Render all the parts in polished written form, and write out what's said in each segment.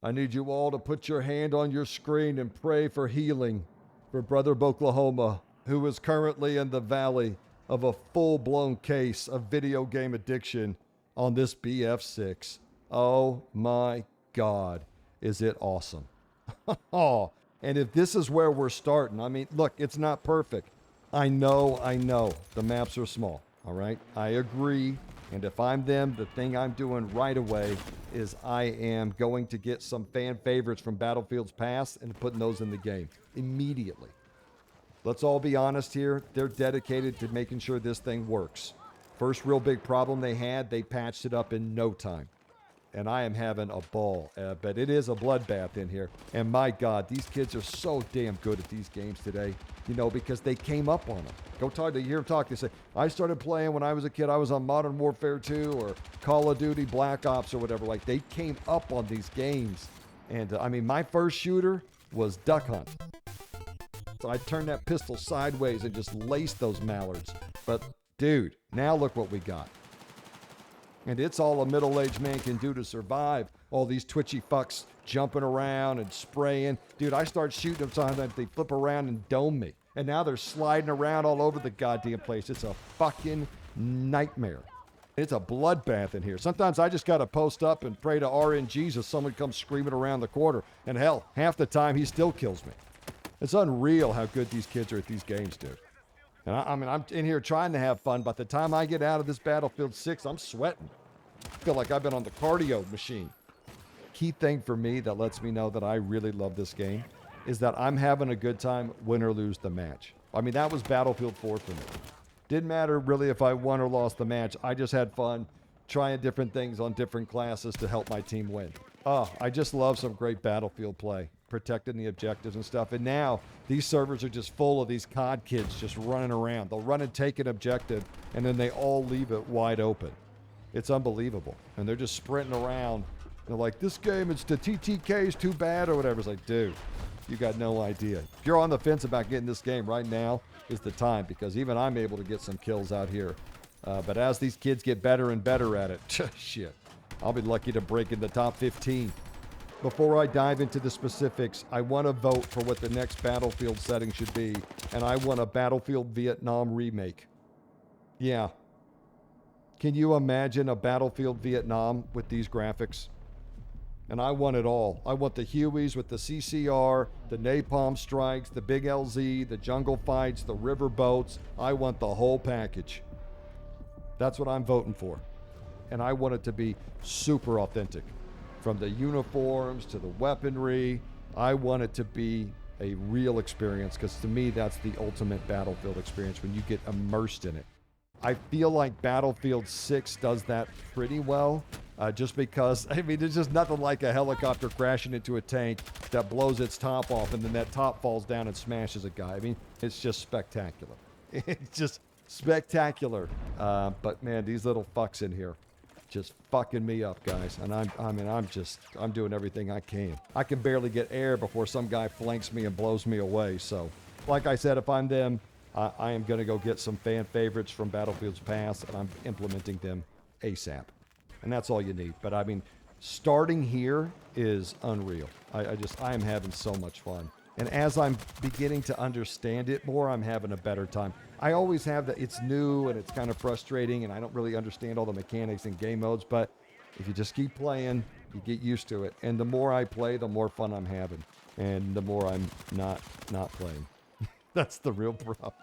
I need you all to put your hand on your screen and pray for healing for Brother Oklahoma, who is currently in the valley of a full-blown case of video game addiction on this BF6. Oh my God, is it awesome. Oh, and if this is where we're starting, I mean, look, it's not perfect. I know, the maps are small, all right? I agree, and if I'm them, the thing I'm doing right away is I am going to get some fan favorites from Battlefield's past and putting those in the game immediately. Let's all be honest here. They're dedicated to making sure this thing works. First real big problem they had, they patched it up in no time. And I am having a ball. But it is a bloodbath in here. And my God, these kids are so damn good at these games today. You know, because they came up on them. Go talk to hear them talk. They say, I started playing when I was a kid. I was on Modern Warfare 2 or Call of Duty Black Ops or whatever. Like, they came up on these games. And, I mean, my first shooter was Duck Hunt. So I turned that pistol sideways and just laced those mallards. But, dude, now look what we got. And it's all a middle-aged man can do to survive. All these twitchy fucks jumping around and spraying. Dude, I start shooting them sometimes, they flip around and dome me. And now they're sliding around all over the goddamn place. It's a fucking nightmare. It's a bloodbath in here. Sometimes I just got to post up and pray to RNGs if someone comes screaming around the corner. And hell, half the time he still kills me. It's unreal how good these kids are at these games, dude. And I'm in here trying to have fun. By the time I get out of this Battlefield 6, I'm sweating. I feel like I've been on the cardio machine. Key thing for me that lets me know that I really love this game is that I'm having a good time win or lose the match. I mean, that was Battlefield 4 for me. Didn't matter really if I won or lost the match. I just had fun trying different things on different classes to help my team win. Oh, I just love some great Battlefield play, protecting the objectives and stuff. And now these servers are just full of these COD kids just running around. They'll run and take an objective, and then they all leave it wide open. It's unbelievable. And they're just sprinting around. They're like, this game, it's the TTK is too bad or whatever. It's like, dude, you got no idea. If you're on the fence about getting this game right now is the time, because even I'm able to get some kills out here. But as these kids get better and better at it, shit, I'll be lucky to break in the top 15. Before I dive into the specifics, I want to vote for what the next Battlefield setting should be, and I want a Battlefield Vietnam remake. Yeah. Can you imagine a Battlefield Vietnam with these graphics? And I want it all. I want the Hueys with the CCR, the napalm strikes, the big LZ, the jungle fights, the river boats. I want the whole package. That's what I'm voting for. And I want it to be super authentic. From the uniforms to the weaponry, I want it to be a real experience, because to me, that's the ultimate Battlefield experience, when you get immersed in it. I feel like Battlefield 6 does that pretty well, just because, I mean, there's just nothing like a helicopter crashing into a tank that blows its top off, and then that top falls down and smashes a guy. I mean, it's just spectacular. It's just spectacular. But man, these little fucks in here just fucking me up, guys. And I'm doing everything I can. I can barely get air before some guy flanks me and blows me away. So, like I said, if I'm them, I am going to go get some fan favorites from Battlefield's past, and I'm implementing them ASAP. And that's all you need. But I mean, starting here is unreal. I am having so much fun. And as I'm beginning to understand it more, I'm having a better time. I always have that it's new and it's kind of frustrating, and I don't really understand all the mechanics and game modes, but if you just keep playing, you get used to it. And the more I play, the more fun I'm having. And the more I'm not playing. That's the real problem.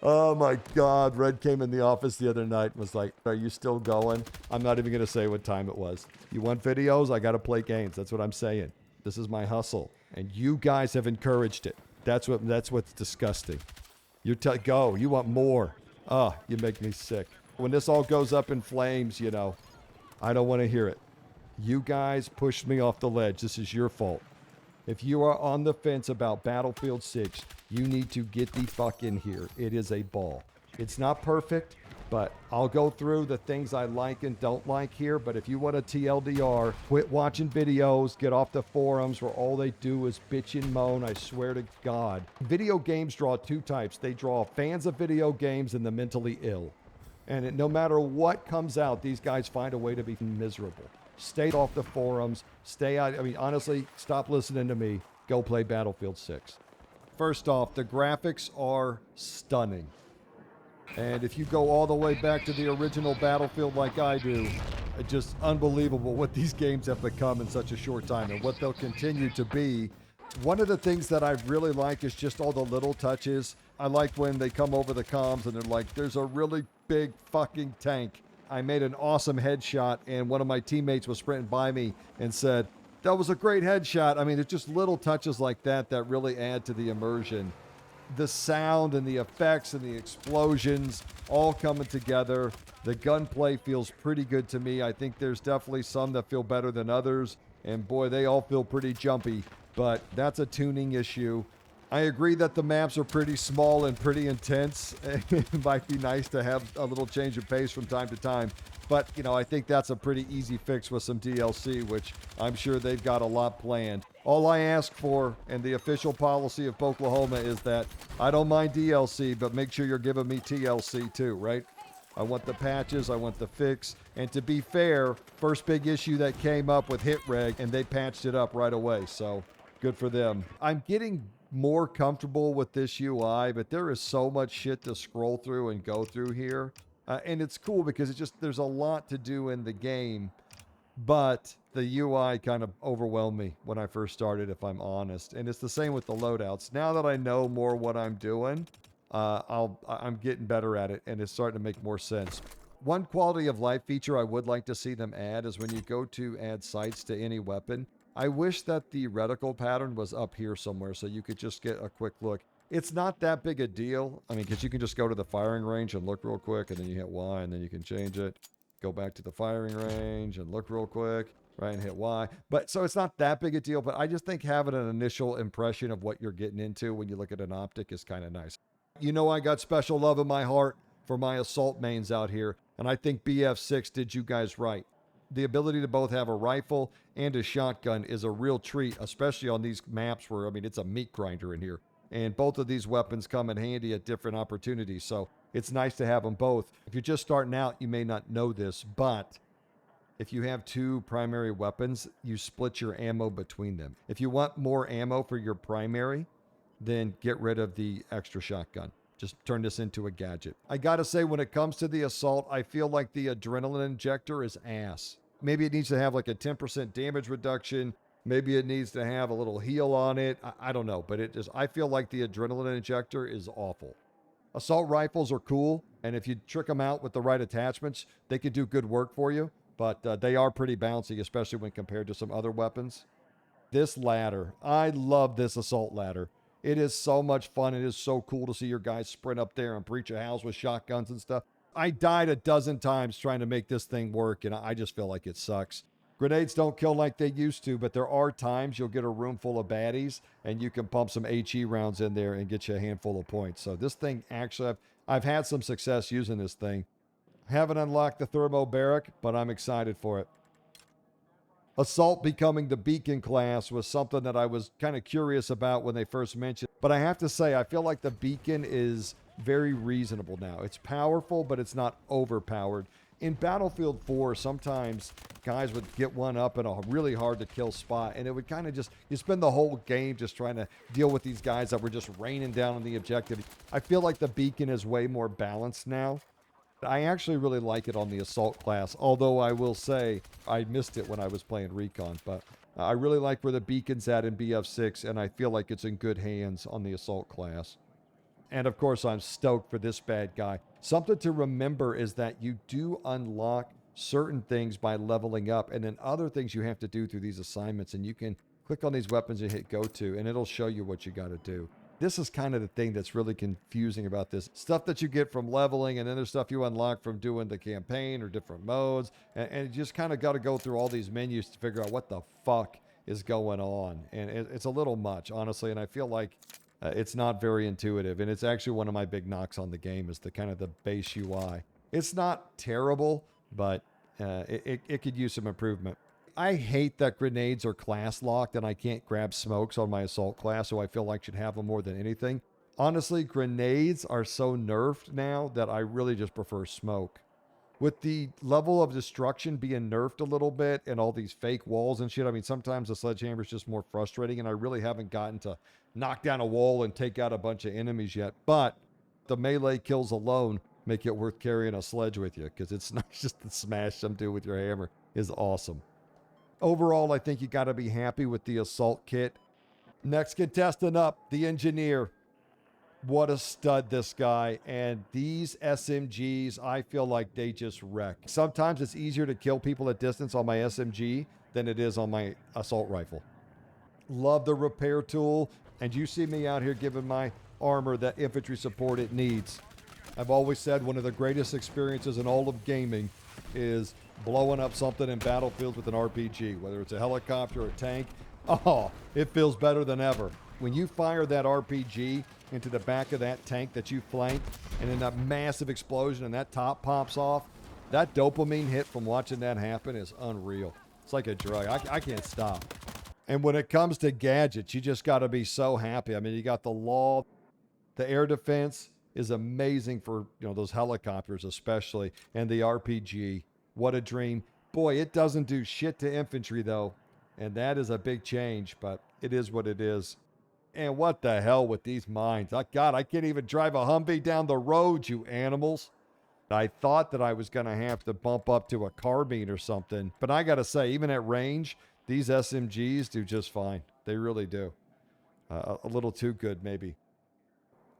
Oh my God. Red came in the office the other night and was like, are you still going? I'm not even going to say what time it was. You want videos? I got to play games. That's what I'm saying. This is my hustle. And you guys have encouraged it. That's what's disgusting. Go. You want more. Oh, you make me sick. When this all goes up in flames, you know, I don't want to hear it. You guys pushed me off the ledge. This is your fault. If you are on the fence about Battlefield 6, you need to get the fuck in here. It is a ball. It's not perfect, but I'll go through the things I like and don't like here. But if you want a TLDR, quit watching videos, get off the forums where all they do is bitch and moan. I swear to God. Video games draw two types. They draw fans of video games and the mentally ill. And no matter what comes out, these guys find a way to be miserable. Stay off the forums. Stay out. I mean, honestly, stop listening to me. Go play Battlefield 6. First off, the graphics are stunning. And if you go all the way back to the original Battlefield like I do, it's just unbelievable what these games have become in such a short time and what they'll continue to be. One of the things that I really like is just all the little touches. I like when they come over the comms and they're like, there's a really big fucking tank. I made an awesome headshot and one of my teammates was sprinting by me and said, that was a great headshot. I mean, it's just little touches like that that really add to the immersion. The sound and the effects and the explosions all coming together. The gunplay feels pretty good to me. I think there's definitely some that feel better than others. And boy, they all feel pretty jumpy, but that's a tuning issue. I agree that the maps are pretty small and pretty intense. It might be nice to have a little change of pace from time to time. But, you know, I think that's a pretty easy fix with some DLC, which I'm sure they've got a lot planned. All I ask for, and the official policy of Oklahoma, is that I don't mind DLC, but make sure you're giving me TLC too, right? I want the patches, I want the fix. And to be fair, first big issue that came up with HitReg, and they patched it up right away, so good for them. I'm getting more comfortable with this UI, but there is so much shit to scroll through and go through here. And it's cool because there's a lot to do in the game, but the UI kind of overwhelmed me when I first started, if I'm honest. And it's the same with the loadouts. Now that I know more what I'm doing, I'm getting better at it, and it's starting to make more sense. One quality of life feature I would like to see them add is when you go to add sights to any weapon, I wish that the reticle pattern was up here somewhere so you could just get a quick look. It's not that big a deal. I mean, because you can just go to the firing range and look real quick, and then you hit Y, and then you can change it. Go back to the firing range and look real quick, right, and hit Y. But so it's not that big a deal, but I just think having an initial impression of what you're getting into when you look at an optic is kind of nice. You know, I got special love in my heart for my assault mains out here, and I think BF6 did you guys right. The ability to both have a rifle and a shotgun is a real treat, especially on these maps where, I mean, it's a meat grinder in here. And both of these weapons come in handy at different opportunities, so it's nice to have them both. If you're just starting out, you may not know this, but if you have two primary weapons, you split your ammo between them. If you want more ammo for your primary, then get rid of the extra shotgun. Just turn this into a gadget. I gotta say, when it comes to the assault, I feel like the adrenaline injector is ass. Maybe it needs to have like a 10% damage reduction. Maybe it needs to have a little heal on it. I don't know, but I feel like the adrenaline injector is awful. Assault rifles are cool, and if you trick them out with the right attachments, they can do good work for you, but they are pretty bouncy, especially when compared to some other weapons. This ladder, I love this assault ladder. It is so much fun. It is so cool to see your guys sprint up there and breach a house with shotguns and stuff. I died a dozen times trying to make this thing work, and I just feel like it sucks. Grenades don't kill like they used to, but there are times you'll get a room full of baddies, and you can pump some HE rounds in there and get you a handful of points. So this thing, actually, I've had some success using this thing. Haven't unlocked the thermo barrack, but I'm excited for it. Assault becoming the beacon class was something that I was kind of curious about when they first mentioned. But I have to say, I feel like the beacon is very reasonable now. It's powerful, but it's not overpowered. In Battlefield 4, sometimes guys would get one up in a really hard to kill spot, and it would kind of just, you spend the whole game just trying to deal with these guys that were just raining down on the objective. I feel like the beacon is way more balanced now. I actually really like it on the assault class, although I will say I missed it when I was playing Recon, but I really like where the beacon's at in BF6, and I feel like it's in good hands on the assault class. And of course, I'm stoked for this bad guy. Something to remember is that you do unlock certain things by leveling up, and then other things you have to do through these assignments, and you can click on these weapons and hit go to, and it'll show you what you got to do. This is kind of the thing that's really confusing about this. Stuff that you get from leveling, and then there's stuff you unlock from doing the campaign or different modes, and you just kind of got to go through all these menus to figure out what the fuck is going on. And it's a little much, honestly, and I feel like it's not very intuitive, and it's actually one of my big knocks on the game is the kind of the base UI. It's not terrible, but it could use some improvement. I hate that grenades are class locked and I can't grab smokes on my assault class, so I feel like I should have them more than anything. Honestly, grenades are so nerfed now that I really just prefer smoke. With the level of destruction being nerfed a little bit and all these fake walls and shit, I mean, sometimes the sledgehammer is just more frustrating, and I really haven't gotten to knock down a wall and take out a bunch of enemies yet. But the melee kills alone make it worth carrying a sledge with you, because it's not just the smash some dude with your hammer is awesome. Overall, I think you got to be happy with the assault kit. Next contestant up, the engineer. What a stud, this guy. And these SMGs, I feel like they just wreck. Sometimes it's easier to kill people at distance on my SMG than it is on my assault rifle. Love the repair tool. And you see me out here giving my armor that infantry support it needs. I've always said one of the greatest experiences in all of gaming is blowing up something in battlefields with an RPG, whether it's a helicopter or a tank. Oh, it feels better than ever. When you fire that RPG into the back of that tank that you flanked, and then that massive explosion and that top pops off, that dopamine hit from watching that happen is unreal. It's like a drug. I can't stop. And when it comes to gadgets, you just got to be so happy. I mean, you got the law, the air defense is amazing for, you know, those helicopters especially, and the RPG. What a dream. Boy, it doesn't do shit to infantry though, and that is a big change, but it is what it is. And what the hell with these mines? God, I can't even drive a Humvee down the road, you animals. I thought that I was going to have to bump up to a carbine or something, but I got to say, even at range, these SMGs do just fine. They really do. A little too good, maybe.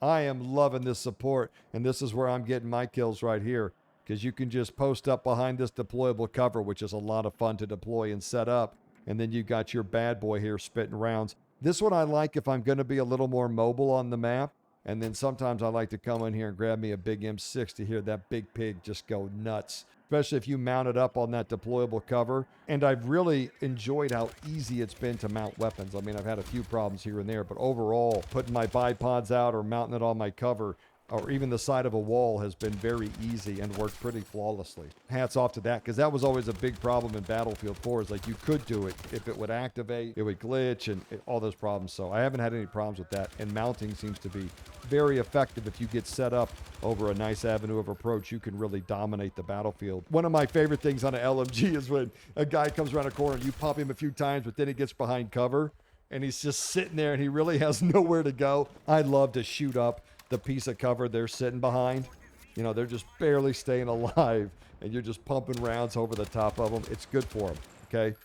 I am loving this support, and this is where I'm getting my kills right here, because you can just post up behind this deployable cover, which is a lot of fun to deploy and set up, and then you got your bad boy here spitting rounds. This one I like if I'm going to be a little more mobile on the map, and then sometimes I like to come in here and grab me a big M6 to hear that big pig just go nuts, especially if you mount it up on that deployable cover. And I've really enjoyed how easy it's been to mount weapons. I mean, I've had a few problems here and there, but overall, putting my bipods out or mounting it on my cover or even the side of a wall has been very easy and worked pretty flawlessly. Hats off to that, because that was always a big problem in Battlefield 4, is like you could do it. If it would activate, it would glitch and all those problems. So I haven't had any problems with that, and mounting seems to be very effective. If you get set up over a nice avenue of approach, you can really dominate the battlefield. One of my favorite things on an LMG is when a guy comes around a corner and you pop him a few times, but then he gets behind cover and he's just sitting there and he really has nowhere to go. I love to shoot up the piece of cover they're sitting behind. You know, they're just barely staying alive and you're just pumping rounds over the top of them. It's good for them, okay?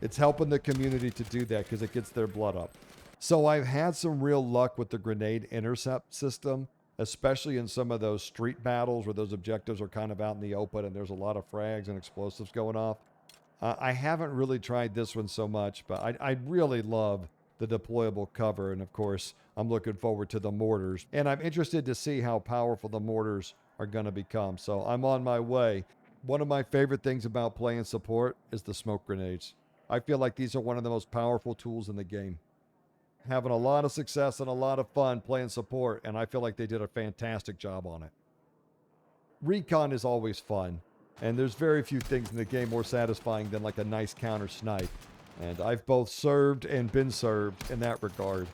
It's helping the community to do that because it gets their blood up. So I've had some real luck with the grenade intercept system, especially in some of those street battles where those objectives are kind of out in the open and there's a lot of frags and explosives going off. I haven't really tried this one so much, but I really love the deployable cover. And of course, I'm looking forward to the mortars. And I'm interested to see how powerful the mortars are going to become. So I'm on my way. One of my favorite things about playing support is the smoke grenades. I feel like these are one of the most powerful tools in the game. Having a lot of success and a lot of fun playing support, and I feel like they did a fantastic job on it. Recon is always fun, and there's very few things in the game more satisfying than like a nice counter snipe. And I've both served and been served in that regard.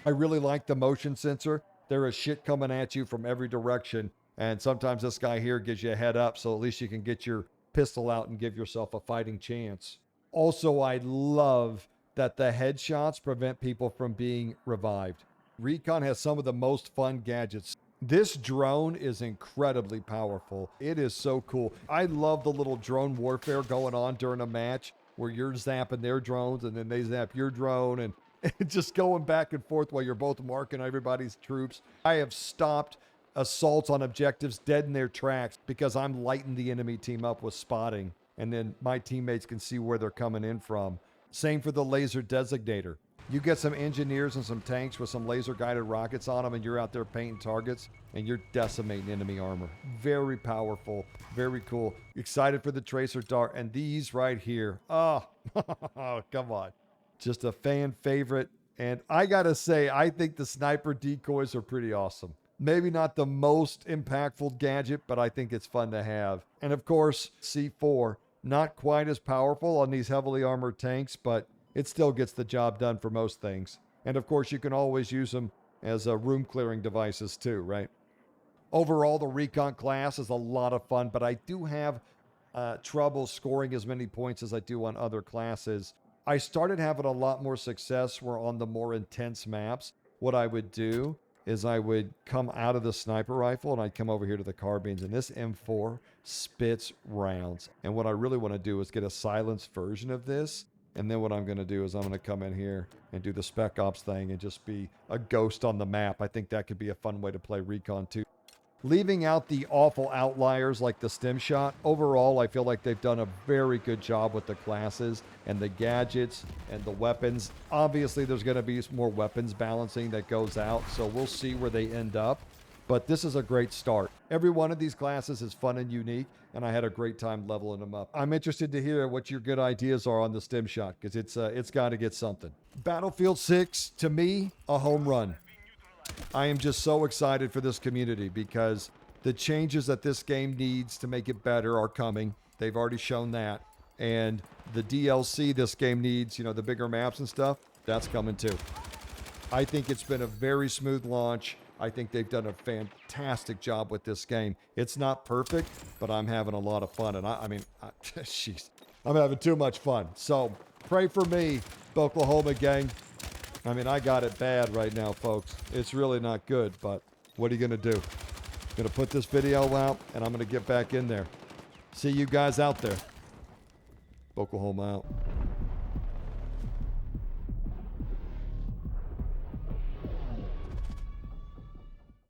I really like the motion sensor. There is shit coming at you from every direction, and sometimes this guy here gives you a head up, so at least you can get your pistol out and give yourself a fighting chance. Also, I love that the headshots prevent people from being revived. Recon has some of the most fun gadgets. This drone is incredibly powerful. It is so cool. I love the little drone warfare going on during a match where you're zapping their drones and then they zap your drone and just going back and forth while you're both marking everybody's troops. I have stopped assaults on objectives dead in their tracks because I'm lighting the enemy team up with spotting, and then my teammates can see where they're coming in from. Same for the laser designator. You get some engineers and some tanks with some laser guided rockets on them and you're out there painting targets and you're decimating enemy armor. Very powerful, very cool. Excited for the tracer dart, and these right here. Oh, come on. Just a fan favorite. And I gotta say, I think the sniper decoys are pretty awesome. Maybe not the most impactful gadget, but I think it's fun to have. And of course, C4. Not quite as powerful on these heavily armored tanks, but it still gets the job done for most things. And of course, you can always use them as room clearing devices too, right? Overall, the Recon class is a lot of fun, but I do have trouble scoring as many points as I do on other classes. I started having a lot more success where on the more intense maps, what I would do is I would come out of the sniper rifle and I'd come over here to the carbines, and this M4 spits rounds. And what I really want to do is get a silenced version of this. And then what I'm going to do is I'm going to come in here and do the Spec Ops thing and just be a ghost on the map. I think that could be a fun way to play Recon too. Leaving out the awful outliers like the stim shot, overall, I feel like they've done a very good job with the classes and the gadgets and the weapons. Obviously, there's going to be more weapons balancing that goes out, so we'll see where they end up. But this is a great start. Every one of these classes is fun and unique, and I had a great time leveling them up. I'm interested to hear what your good ideas are on the stim shot, because it's got to get something. Battlefield 6, to me, a home run. I am just so excited for this community because the changes that this game needs to make it better are coming. They've already shown that. And the DLC this game needs, you know, the bigger maps and stuff, that's coming too. I think it's been a very smooth launch. I think they've done a fantastic job with this game. It's not perfect, but I'm having a lot of fun. And jeez, I'm having too much fun. So pray for me, Oklahoma gang. I mean, I got it bad right now, folks. It's really not good, but what are you going to do? I'm going to put this video out, and I'm going to get back in there. See you guys out there. Oklahoma out.